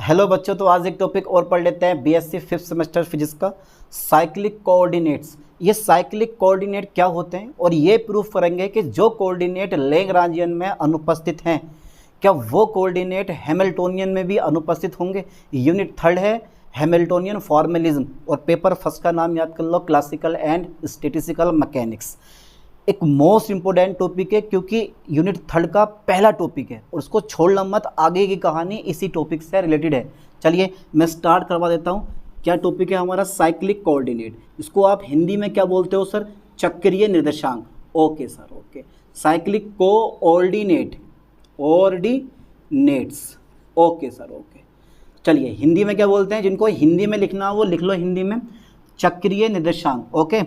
Hello बच्चों, तो आज एक टॉपिक और पढ़ लेते हैं बीएससी 5th सेमेस्टर फिजिक्स का, साइक्लिक कोऑर्डिनेट्स। ये साइक्लिक कोऑर्डिनेट क्या होते हैं और ये प्रूफ करेंगे कि जो कोऑर्डिनेट लैग्रांजियन में अनुपस्थित हैं क्या वो कोऑर्डिनेट हैमिल्टोनियन में भी अनुपस्थित होंगे। यूनिट 3rd है हैमिल्टोनियन फॉर्मलिज्म और पेपर फर्स्ट का नाम याद कर लो, क्लासिकल एंड स्टैटिस्टिकल मैकेनिक्स। एक मोस्ट इंपॉर्टेंट टॉपिक है क्योंकि यूनिट 3rd का पहला टॉपिक है और उसको छोड़ना मत, आगे की कहानी इसी टॉपिक से रिलेटेड है। चलिए मैं स्टार्ट करवा देता हूँ। क्या टॉपिक है हमारा? Cyclic coordinate. इसको आप हिंदी में क्या बोलते हो सर? चक्रीय निर्देशांक। Okay sir, okay. Cyclic coordinate, ordinates. Okay sir, okay. चलिए हिंदी में क्या बोलते हैं? जिनको हिंदी में लिखना हो वो लिख लो हिंदी में, चक्रीय निर्देशांक। ओके।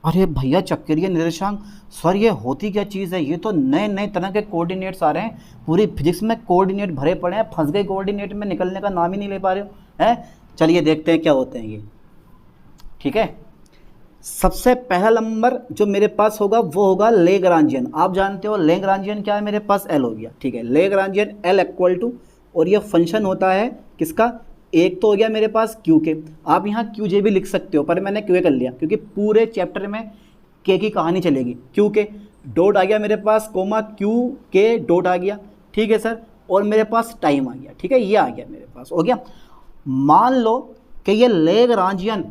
अरे भैया चक्रीय निर्देशांक सर ये होती क्या चीज़ है? ये तो नए नए तरह के कोऑर्डिनेट्स आ रहे हैं, पूरी फिजिक्स में कोऑर्डिनेट भरे पड़े हैं, फंस गए कोऑर्डिनेट में, निकलने का नाम ही नहीं ले पा रहे हो हैं। चलिए देखते हैं क्या होते हैं ये, ठीक है। सबसे पहला नंबर जो मेरे पास होगा वो होगा लैग्रांजियन। आप जानते हो लैग्रांजियन क्या है? मेरे पास एल हो गया, ठीक है। लैग्रांजियन एल इक्वल टू, और ये फंक्शन होता है किसका? एक तो हो गया मेरे पास क्यू के। आप यहाँ क्यू जे भी लिख सकते हो पर मैंने क्यू ए कर लिया क्योंकि पूरे चैप्टर में के की कहानी चलेगी। क्यू के डॉट आ गया मेरे पास, कोमा क्यू के डॉट आ गया, ठीक है सर। और मेरे पास टाइम आ गया, ठीक है, ये आ गया मेरे पास, हो गया। मान लो कि ये लैग्रांजियन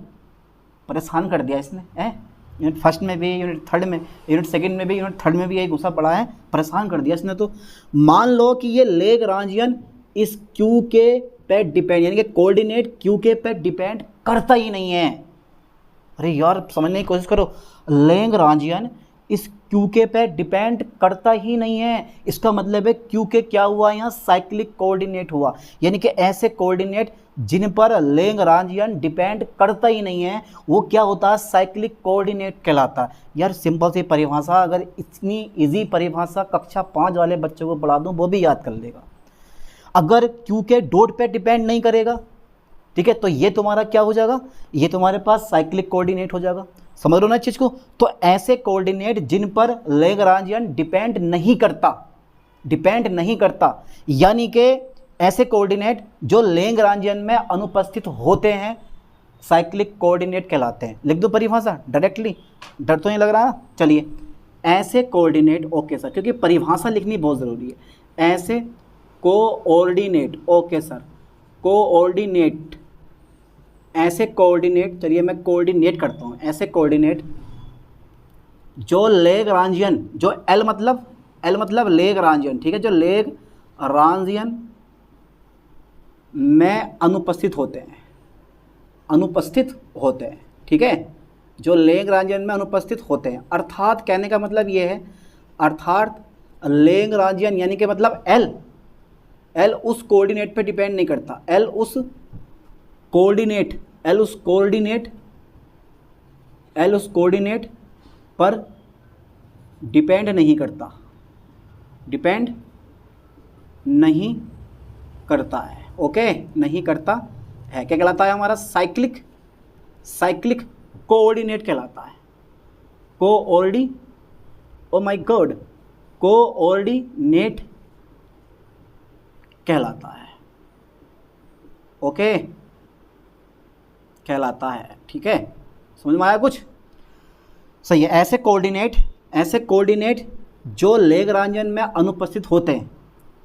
परेशान कर दिया इसने, है। यूनिट 1st में भी, यूनिट 3rd में, यूनिट 2nd में भी, यूनिट 3rd में भी यही घुसा पड़ा है, परेशान कर दिया इसने। तो मान लो कि ये लैग्रांजियन इस क्यू के पे डिपेंड, यानी कि कोऑर्डिनेट क्यू के पे डिपेंड करता ही नहीं है। अरे यार समझने की कोशिश करो, लैग्रांजियन इस क्यू के पे डिपेंड करता ही नहीं है। इसका मतलब है क्यू के क्या हुआ? यहाँ साइक्लिक कोऑर्डिनेट हुआ, यानी कि ऐसे कोऑर्डिनेट जिन पर लैग्रांजियन डिपेंड करता ही नहीं है वो क्या होता है? साइक्लिक कोऑर्डिनेट कहलाता है। यार सिंपल सी परिभाषा, अगर इतनी इजी परिभाषा कक्षा 5 वाले बच्चों को पढ़ा दूँ वो भी याद कर लेगा। अगर क्यू के डॉट पे डिपेंड नहीं करेगा, ठीक है, तो ये तुम्हारा क्या हो जाएगा? ये तुम्हारे पास साइक्लिक कोऑर्डिनेट हो जाएगा। समझ लो ना इस चीज को। तो ऐसे कोऑर्डिनेट जिन पर लैग्रांजियन डिपेंड नहीं करता, यानी कि ऐसे कोऑर्डिनेट जो लैग्रांजियन में अनुपस्थित होते हैं साइक्लिक कोऑर्डिनेट कहलाते हैं। लिख दो परिभाषा डायरेक्टली, डर तो नहीं लग रहा? चलिए ऐसे कोऑर्डिनेट, ओके सर, क्योंकि परिभाषा लिखनी बहुत ज़रूरी है। ऐसे कोऑर्डिनेट, ओके सर, कोऑर्डिनेट, ऐसे कोऑर्डिनेट, चलिए मैं कोऑर्डिनेट करता हूँ। ऐसे कोऑर्डिनेट जो लैग्रांजियन, जो एल मतलब लैग्रांजियन, ठीक है, जो लैग्रांजियन में अनुपस्थित होते हैं, ठीक है, जो लैग्रांजियन में अनुपस्थित होते हैं। अर्थात कहने का मतलब ये है, अर्थात लैग्रांजियन यानी कि मतलब एल उस कोऑर्डिनेट पे डिपेंड नहीं करता, एल उस कोऑर्डिनेट पर डिपेंड नहीं करता है, ओके, नहीं करता है। क्या कहलाता है हमारा? साइक्लिक कोऑर्डिनेट कहलाता है। कोऑर्डिनेट कहलाता है, ओके, कहलाता है, ठीक है। समझ में आया कुछ? सही है। ऐसे कोऑर्डिनेट जो लैग्रांजियन में अनुपस्थित होते हैं,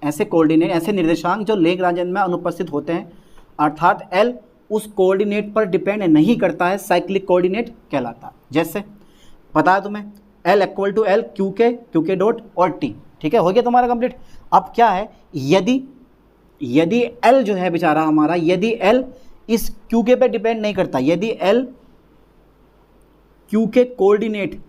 ऐसे निर्देशांक जो लैग्रांजियन में अनुपस्थित होते हैं, अर्थात एल उस कोऑर्डिनेट पर डिपेंड नहीं करता है, साइक्लिक कोऑर्डिनेट कहलाता है। जैसे बताया तुम्हें, L equal to L Q के डॉट और टी, ठीक है, हो गया तुम्हारा कंप्लीट। अब क्या है, यदि एल जो है बेचारा हमारा, यदि एल इस क्यू के पे डिपेंड नहीं करता, यदि एल क्यू के कोऑर्डिनेट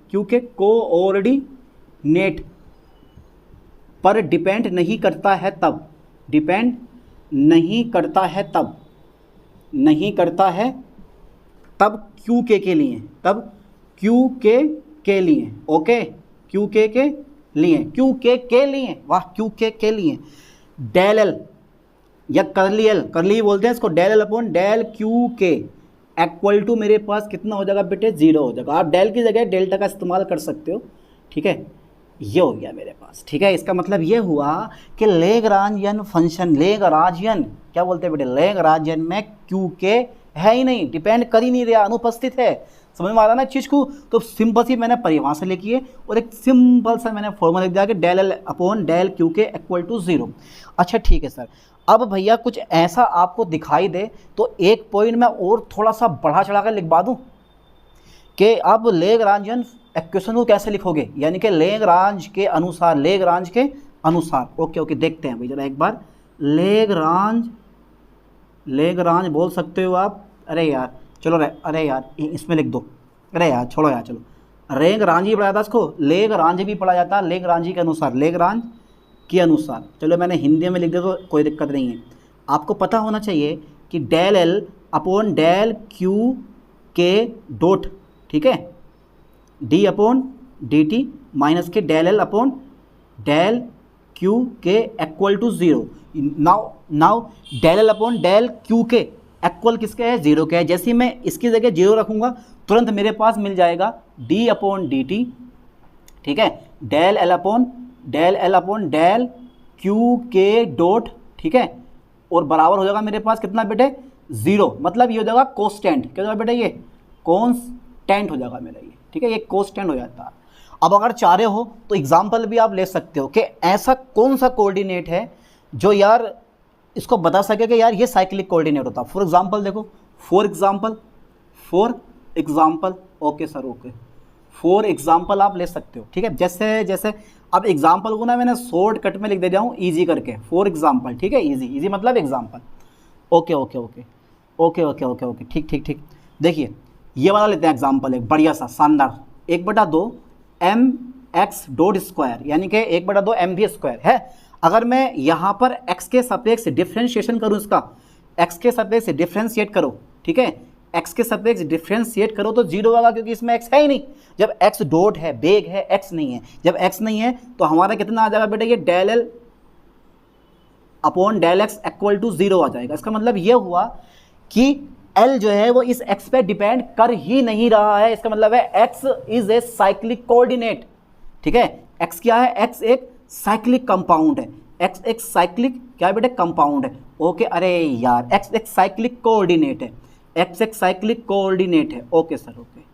पर डिपेंड नहीं करता है तब क्यू के लिए, ओके, क्यू के लिए डेल एल या करली बोलते हैं इसको, del L upon del Q के इक्वल टू मेरे पास कितना हो जाएगा बेटे? 0 हो जाएगा। आप डेल की जगह डेल्टा का इस्तेमाल कर सकते हो, ठीक है। ये हो गया मेरे पास, ठीक है। इसका मतलब ये हुआ कि लेग्रांजियन फंक्शन, लेग्रांजियन क्या बोलते हैं बेटे, लेग्रांजियन में क्यू के है ही नहीं, डिपेंड कर ही नहीं रहा, अनुपस्थित है। समझ में आ रहा ना चीज़ को। तो सिंपल सी मैंने परिभाषा लिखी है और एक सिंपल सा मैंने फॉर्मूला लिख दिया कि del L upon del Q के इक्वल टू 0। अच्छा ठीक है सर, अब भैया कुछ ऐसा आपको दिखाई दे तो एक पॉइंट में और थोड़ा सा बढ़ा चढ़ा कर लिखवा दूँ कि आप लेग्रांजियन इक्वेशन को कैसे लिखोगे, यानी कि लेग्रांज के अनुसार, लेग्रांज के अनुसार। ओके ओके, देखते हैं भाई जरा एक बार। लेग्रांज, लेग्रांज बोल सकते हो आप। अरे यार चलो अरे यार इसमें लिख दो। अरे यार छोड़ो यार, चलो लेग्रांज ही पढ़ा जाता इसको, लेग्रांज भी पढ़ा जाता, लेग्रांज के अनुसार, लेग्रांज के अनुसार। चलो मैंने हिंदी में लिख दिया तो कोई दिक्कत नहीं है। आपको पता होना चाहिए कि del L upon del Q के डॉट, ठीक है, d upon d t minus के del L upon del Q के equal to 0। Now del L upon del Q के इक्वल किसके है, 0 के है। जैसे ही मैं इसकी जगह 0 रखूँगा तुरंत मेरे पास मिल जाएगा डी अपॉन डी टी, ठीक है, del L upon del Q के डॉट, ठीक है, और बराबर हो जाएगा मेरे पास कितना बेटे, 0। मतलब ये हो जाएगा कॉन्स्टेंट। क्या हो जाएगा बेटा, ये कॉन्स्टेंट हो जाएगा मेरा ये, ठीक है, ये कॉन्स्टेंट हो जाता है। अब अगर चाह रहे हो तो एग्जाम्पल भी आप ले सकते हो कि ऐसा कौन सा कोऑर्डिनेट है जो यार इसको बता सके कि यार ये साइक्लिक कोऑर्डिनेट होता। फॉर एग्जाम्पल देखो, for example okay sir, okay, for example आप ले सकते हो, ठीक है। जैसे अब एग्जाम्पल को ना मैंने शॉर्टकट में लिख दे जाऊँ ईजी करके, फॉर एग्जाम्पल, ठीक है, ईजी मतलब example. Okay okay okay okay okay okay okay, ठीक ठीक ठीक। देखिए ये वाला लेते हैं एग्जाम्पल, एक बढ़िया सा शानदार, 1/2 एम एक्स डॉट स्क्वायर, यानी कि 1/2 एम भी स्क्वायर है। अगर मैं यहाँ पर x के सापेक्ष डिफ्रेंशिएशन करूँ, इसका x के सापेक्ष डिफ्रेंशिएट करो, ठीक है, x के सापेक्ष डिफ्रेंशिएट करो तो 0 होगा, क्योंकि इसमें x है ही नहीं। जब x डॉट है, बेग है, x नहीं है, जब x नहीं है तो हमारा कितना आ जाएगा बेटा, ये del L upon del X equal to 0 आ जाएगा। इसका मतलब ये हुआ कि L जो है वो इस x पे डिपेंड कर ही नहीं रहा है। इसका मतलब है x is a cyclic coordinate, ठीक है। x क्या है, x एक साइक्लिक कंपाउंड है, x एक साइक्लिक क्या है बेटे, कंपाउंड है। ओके, अरे यार x एक साइक्लिक कोऑर्डिनेट है, x एक साइक्लिक कोऑर्डिनेट है। ओके सर, ओके,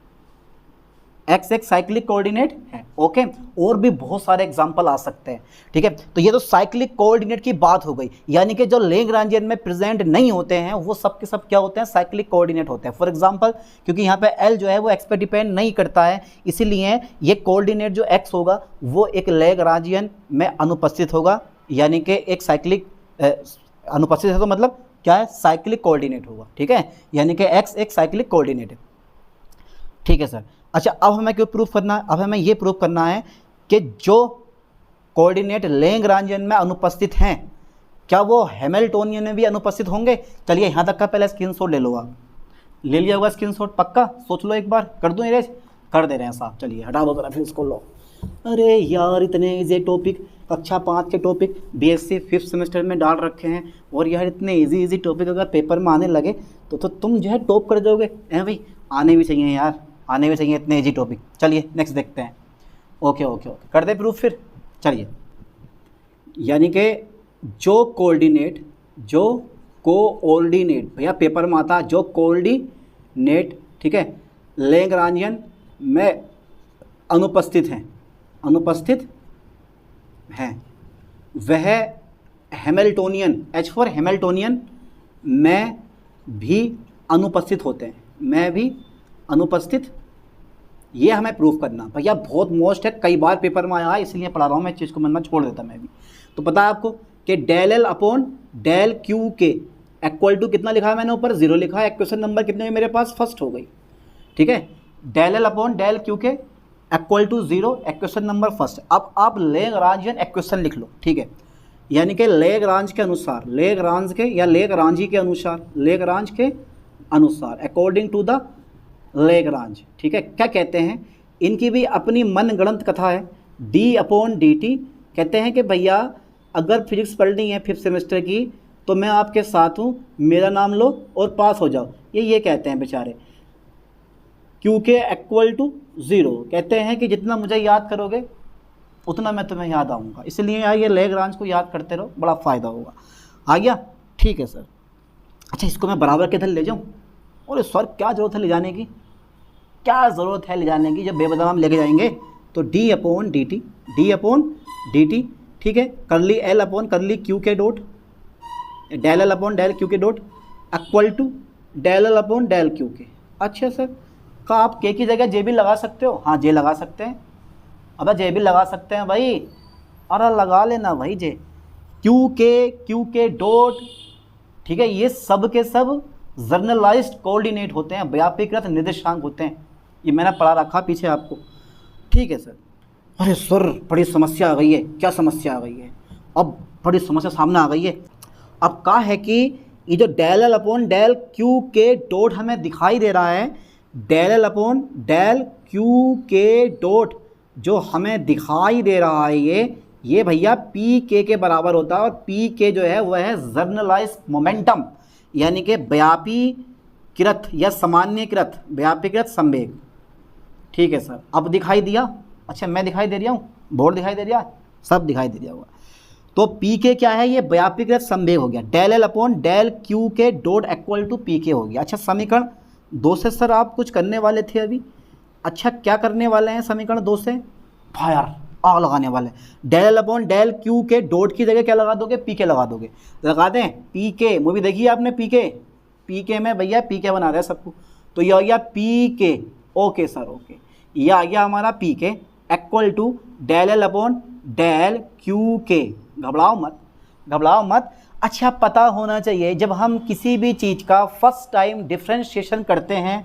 x एक साइक्लिक कोऑर्डिनेट है। ओके, और भी बहुत सारे एग्जांपल आ सकते हैं, ठीक है। तो ये तो साइक्लिक कोऑर्डिनेट की बात हो गई, यानी कि जो लेग्रांजियन में प्रेजेंट नहीं होते हैं वो सब के सब क्या होते हैं, साइक्लिक कोऑर्डिनेट होते हैं। फॉर एग्जांपल, क्योंकि यहाँ पे L जो है वो x पे डिपेंड नहीं करता है, इसीलिए ये कोऑर्डिनेट जो x होगा वो एक लेग्रांजियन में अनुपस्थित होगा, यानी कि एक साइक्लिक अनुपस्थित है तो मतलब क्या है, साइक्लिक कोऑर्डिनेट होगा, ठीक है, यानी कि x एक साइक्लिक कोऑर्डिनेट है, ठीक है सर। अच्छा, अब हमें क्यों प्रूफ करना है, अब हमें ये प्रूफ करना है कि जो कोऑर्डिनेट लेग्रांजियन में अनुपस्थित हैं क्या वो हैमिल्टोनियन में भी अनुपस्थित होंगे। चलिए यहाँ तक का पहले स्क्रीनशॉट ले लो, आप ले लिया होगा स्क्रीनशॉट, पक्का सोच लो एक बार, कर दूँ इरेज, कर दे रहे हैं साहब। चलिए हटा दो जरा फिर इसको, लो। अरे यार इतने इजी टॉपिक कक्षा 5 के टॉपिक BSc 5th सेमेस्टर में डाल रखे हैं, और यार इतने इजी टॉपिक अगर पेपर में आने लगे तो तुम जो है टॉप कर जाओगे। भाई आने भी चाहिए यार, आने भी चाहिए इतने इजी टॉपिक। चलिए नेक्स्ट देखते हैं। ओके ओके ओके, कर दे प्रूफ फिर। चलिए, यानी कि जो कोऑर्डिनेट भैया पेपर में आता, जो कोऑर्डिनेट, ठीक है, लेग्रांजियन में अनुपस्थित हैं, वह हैमिल्टोनियन, H फॉर हैमिल्टोनियन में भी अनुपस्थित होते हैं, में भी अनुपस्थित। ये हमें प्रूफ करना भैया बहुत मोस्ट है, कई बार पेपर में आया है, इसलिए पढ़ा रहा हूँ मैं, चीज़ को मन में छोड़ देता मैं भी। तो पता है आपको कि del L upon del Q के इक्वल टू कितना लिखा है मैंने ऊपर, 0 लिखा है। क्वेश्चन नंबर कितने में मेरे पास, फर्स्ट हो गई, ठीक है। Del L upon del Q के equal to 0, question number first. अब आप लेग्रांजियन इक्वेशन लिख लो, ठीक है, यानी कि लेग्रांज के अनुसार, लेग्रांज के या लेग्रांजी के अनुसार, लेग्रांज के अनुसार अकॉर्डिंग टू द लेग्रांज, ठीक है। क्या कहते हैं, इनकी भी अपनी मनगढ़ंत कथा है। डी अपॉन डी टी कहते हैं कि भैया अगर फिजिक्स पढ़नी है 5th सेमेस्टर की तो मैं आपके साथ हूँ, मेरा नाम लो और पास हो जाओ, ये कहते हैं बेचारे। क्यू के इक्वल टू 0 कहते हैं कि जितना मुझे याद करोगे उतना मैं तुम्हें याद आऊँगा। इसलिए यार ये लैग्रांज को याद करते रहो, बड़ा फ़ायदा होगा। आ गया? ठीक है सर। अच्छा, इसको मैं बराबर किधर ले जाऊँ? अरे सर क्या ज़रूरत है ले जाने की, क्या ज़रूरत है ले जाने की, जब बेबदल हम लेके जाएंगे तो डी अपॉन डी टी, ठीक है, curly L upon curly Q के dot, del L upon del Q के dot equal to del L upon del Q K. अच्छा सर, का आप के की जगह जे भी लगा सकते हो? हाँ जे लगा सकते हैं। अब जे भी लगा सकते हैं भाई, अरे लगा लेना भाई जे। क्यू के डॉट, ठीक है, ये सब के सब जर्नलाइज्ड कोऑर्डिनेट होते हैं, व्यापीकृत निर्देशांक होते हैं। ये मैंने पढ़ा रखा पीछे आपको, ठीक है सर। अरे सर बड़ी समस्या आ गई है। क्या समस्या आ गई है? अब बड़ी समस्या सामने आ गई है। अब क्या है कि ये जो del L upon del Q के डॉट हमें दिखाई दे रहा है, del L upon del Q के डॉट जो हमें दिखाई दे रहा है, ये भैया पी के बराबर होता है। और पी के जो है वह है जर्नलाइज मोमेंटम, यानी कि व्यापीकृत या सामान्यकृत व्यापीकृत संवेग। ठीक है सर, अब दिखाई दिया? अच्छा मैं दिखाई दे रहा हूँ, बोर्ड दिखाई दे रहा है, सब दिखाई दे रहा होगा। तो पी के क्या है? ये व्यापीकृत संवेग हो गया। Del L upon del Q के dot equal to P K हो गया। अच्छा समीकरण 2 से सर आप कुछ करने वाले थे अभी। अच्छा क्या करने वाले हैं समीकरण 2 से? फायर आग लगाने वाले। Del L upon del Q के डॉट की जगह क्या लगा दोगे? पी के लगा दोगे। लगा दें पी के, मूवी देखी है आपने पी के में भैया पी के बना रहे हैं सबको। तो ये आ गया पी के, ओके सर ओके, ये आ गया हमारा P K equal to del L upon del Q K. घबराओ मत। अच्छा पता होना चाहिए जब हम किसी भी चीज़ का फर्स्ट टाइम डिफ्रेंशिएशन करते हैं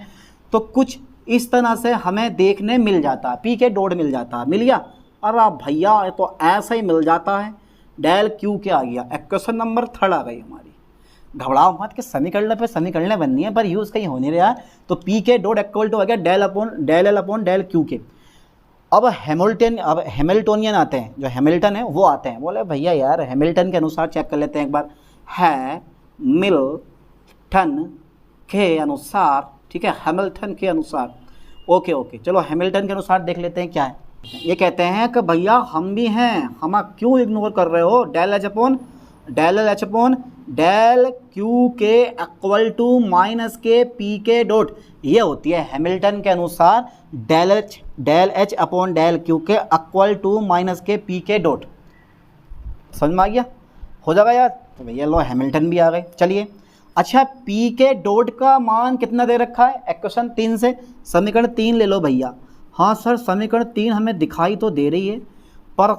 तो कुछ इस तरह से हमें देखने मिल जाता है, पी के डॉट मिल जाता है। मिल गया? अरे भैया ये तो ऐसा ही मिल जाता है। डेल क्यू के आ गया, क्वेश्चन नंबर 3 आ गई हमारी। घबराओ मत कि समीकरण पे समीकरण बननी है पर यूज़ कहीं हो नहीं रहा है। तो P K dot equal to आ गया del L upon del Q K. अब हैमिल्टोनियन आते हैं, जो हैमिल्टन है वो आते हैं। बोले भैया यार हैमिल्टन के अनुसार चेक कर लेते हैं एक बार। हैमिल्टन के अनुसार, ठीक है, हैमिल्टन के अनुसार, ओके चलो हैमिल्टन के अनुसार देख लेते हैं क्या है। ये कहते हैं कि भैया हम भी हैं, हम क्यों इग्नोर कर रहे हो? Del H upon del Q के equal to minus K P K dot, ये होती है हैमिल्टन के अनुसार del H upon del Q के equal to minus K P K dot. समझ में आ गया? हो जाएगा यार? तो भैया लो हैमिल्टन भी आ गए। चलिए अच्छा पी के डॉट का मान कितना दे रखा है? इक्वेशन 3 से समीकरण 3 ले लो भैया। हाँ सर समीकरण 3 हमें दिखाई तो दे रही है पर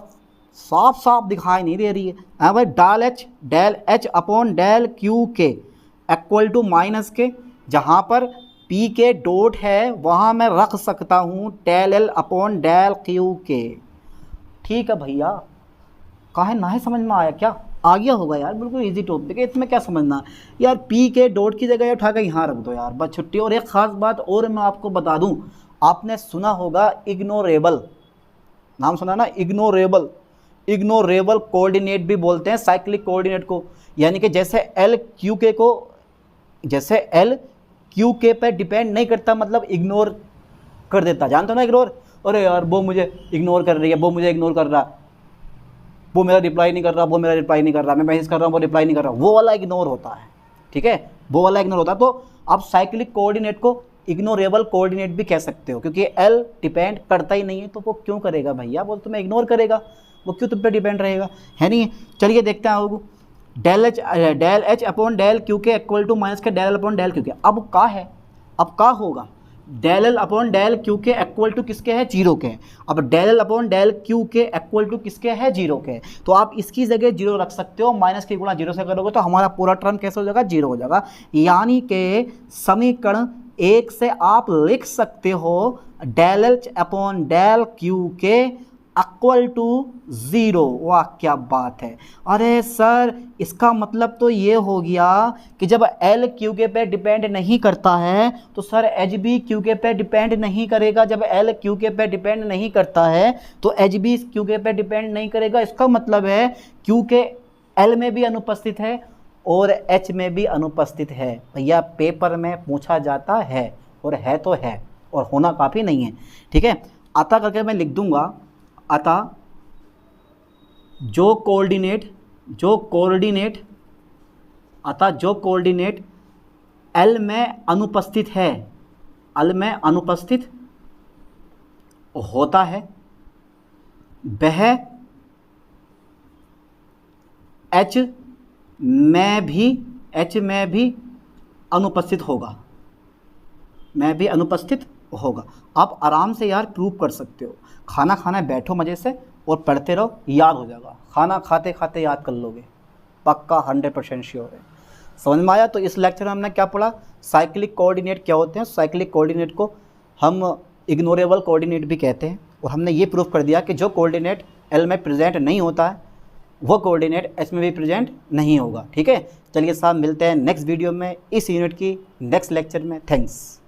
साफ दिखाई नहीं दे रही है। हाँ भाई, del H upon del Q के इक्वल टू माइनस के, जहाँ पर पी के डॉट है वहाँ मैं रख सकता हूँ del L upon del Q K. ठीक है भैया, काहे ना है समझ में आया क्या? आ गया होगा यार, बिल्कुल इजी टॉपिक है, इसमें क्या समझना यार। पी के डॉट की जगह उठा कर यहाँ रख दो यार, बस छुट्टी। और एक ख़ास बात और मैं आपको बता दूँ, आपने सुना होगा इग्नोरेबल, नाम सुना ना? इग्नोरेबल कोऑर्डिनेट भी बोलते हैं साइक्लिक कोऑर्डिनेट को, यानी कि जैसे एल क्यू के पे डिपेंड नहीं करता, मतलब इग्नोर कर देता। जानते हो ना इग्नोर? अरे यार वो मुझे इग्नोर कर रही है, वो मुझे इग्नोर कर रहा, वो मेरा रिप्लाई नहीं कर रहा, मैं मैसेज कर रहा हूँ वो रिप्लाई नहीं कर रहा, वो वाला इग्नोर होता है। ठीक है, वो वाला इग्नोर होता है। तो आप साइक्लिक कोऑर्डिनेट को इग्नोरेबल कोऑर्डिनेट भी कह सकते हो, क्योंकि एल डिपेंड करता ही नहीं है तो वो क्यों करेगा भैया? वो तुम्हें इग्नोर करेगा, वो क्यों तुम पे डिपेंड रहेगा, है नहीं? चलिए देखते हैं आगे। Del H upon del Q के इक्वल टू माइनस के del L upon del Q K. अब क्या है? अब क्या होगा? Del L upon del Q के इक्वल टू किसके है? 0 के। अब del L upon del Q के इक्वल टू किसके है? 0 के। तो आप इसकी जगह 0 रख सकते हो, माइनस की गुणा 0 से करोगे तो हमारा पूरा टर्म कैसे हो जाएगा? 0 हो जाएगा। यानी कि समीकरण 1 से आप लिख सकते हो del H upon del Q के इक्वल टू 0। वाह क्या बात है! अरे सर इसका मतलब तो ये हो गया कि जब एल क्यू के पे डिपेंड नहीं करता है तो सर एच बी क्यू के पे डिपेंड नहीं करेगा। जब एल क्यू के पे डिपेंड नहीं करता है तो एच बी क्यू के पे डिपेंड नहीं करेगा। इसका मतलब है क्यू के एल में भी अनुपस्थित है और एच में भी अनुपस्थित है। भैया पेपर में पूछा जाता है, और है तो है, और होना काफ़ी नहीं है। ठीक है, अतः करके मैं लिख दूंगा, अतः जो कोऑर्डिनेट अतः जो कोऑर्डिनेट एल में अनुपस्थित है, एल में अनुपस्थित होता है, वह एच में भी अनुपस्थित होगा, मैं भी अनुपस्थित होगा। आप आराम से यार प्रूव कर सकते हो। खाना खाना बैठो मज़े से और पढ़ते रहो, याद हो जाएगा। खाना खाते खाते याद कर लोगे, पक्का 100% श्योर है। समझ में आया? तो इस लेक्चर में हमने क्या पढ़ा, साइक्लिक कोऑर्डिनेट क्या होते हैं। साइक्लिक कोऑर्डिनेट को हम इग्नोरेबल कोऑर्डिनेट भी कहते हैं, और हमने ये प्रूफ कर दिया कि जो कोऑर्डिनेट एल में प्रेजेंट नहीं होता है वो कोऑर्डिनेट एच में भी प्रेजेंट नहीं होगा। ठीक है, चलिए साहब मिलते हैं नेक्स्ट वीडियो में इस यूनिट की नेक्स्ट लेक्चर में। थैंक्स।